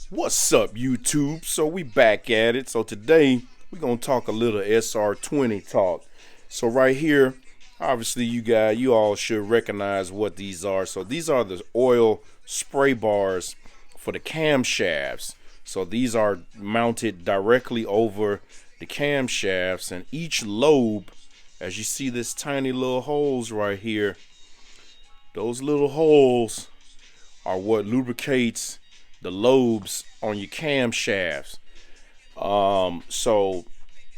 What's up, YouTube? So we back at it. So today we're gonna talk a little SR20 talk. So right here, obviously you all should recognize what these are. So these are the oil spray bars for the camshafts. So these are mounted directly over the camshafts, and each lobe, as you see this tiny little holes right here, those little holes are what lubricates the lobes on your camshafts. So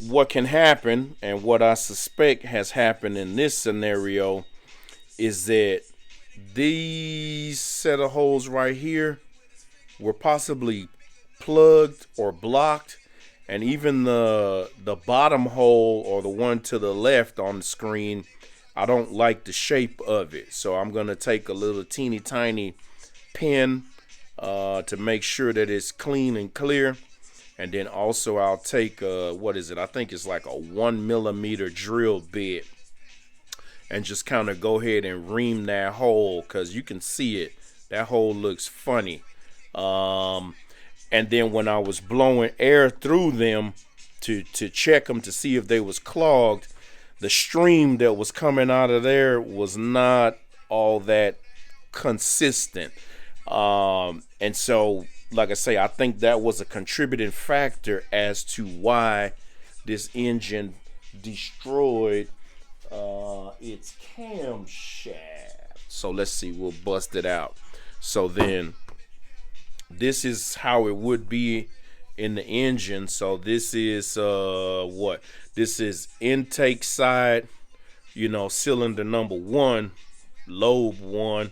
what can happen, and what I suspect has happened in this scenario, is that these set of holes right here were possibly plugged or blocked, and even the bottom hole, or the one to the left on the screen, I don't like the shape of it. So I'm gonna take a little teeny tiny pin to make sure that it's clean and clear, and then also I'll take what is it? I think it's like a 1mm drill bit, and just kind of go ahead and ream that hole, because you can see it. That hole looks funny. And then when I was blowing air through them to check them to see if they was clogged, the stream that was coming out of there was not all that consistent. And so, like I say, I think that was a contributing factor as to why this engine destroyed its camshaft. So let's see, we'll bust it out. So then this is how it would be in the engine. So this is what? This is intake side, cylinder number 1, lobe 1,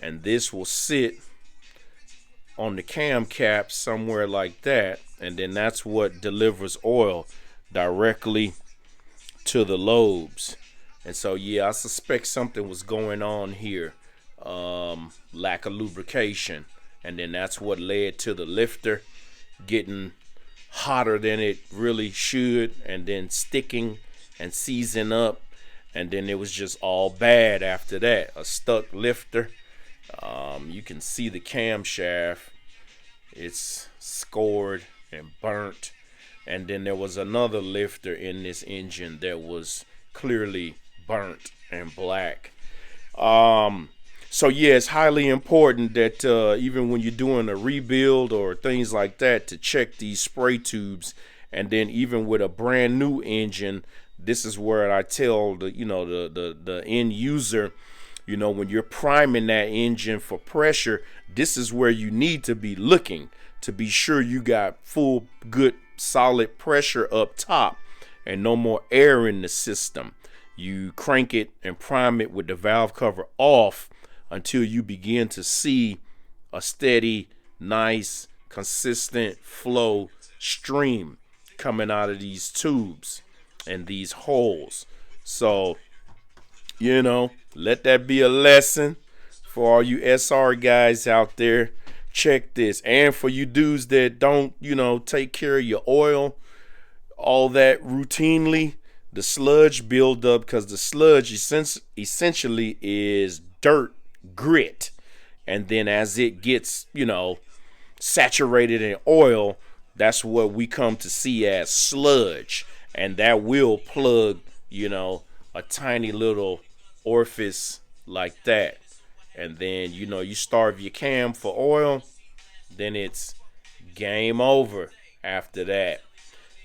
and this will sit on the cam cap somewhere like that, and then that's what delivers oil directly to the lobes. And so yeah, I suspect something was going on here, lack of lubrication, and then that's what led to the lifter getting hotter than it really should, and then sticking and seizing up, and then it was just all bad after that. A stuck lifter. You can see the camshaft, it's scored and burnt, and then there was another lifter in this engine that was clearly burnt and black. So yeah, it's highly important that even when you're doing a rebuild or things like that, to check these spray tubes. And then even with a brand new engine, this is where I tell the end user, when you're priming that engine for pressure, this is where you need to be looking to be sure you got full, good, solid pressure up top and no more air in the system. You crank it and prime it with the valve cover off until you begin to see a steady, nice, consistent flow stream coming out of these tubes and these holes. So, let that be a lesson for all you SR guys out there. Check this. And for you dudes that don't, take care of your oil, all that routinely, the sludge buildup, because the sludge essentially is dirt, grit. And then as it gets, saturated in oil, that's what we come to see as sludge. And that will plug, a tiny little orifice like that. And then, you starve your cam for oil, then it's game over after that.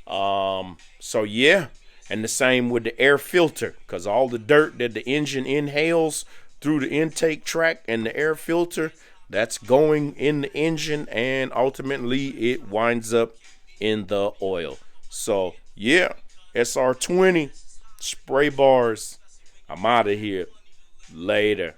So yeah, and the same with the air filter, because all the dirt that the engine inhales through the intake tract and the air filter, that's going in the engine, and ultimately it winds up in the oil. So yeah, SR20 spray bars. I'm out of here. Later.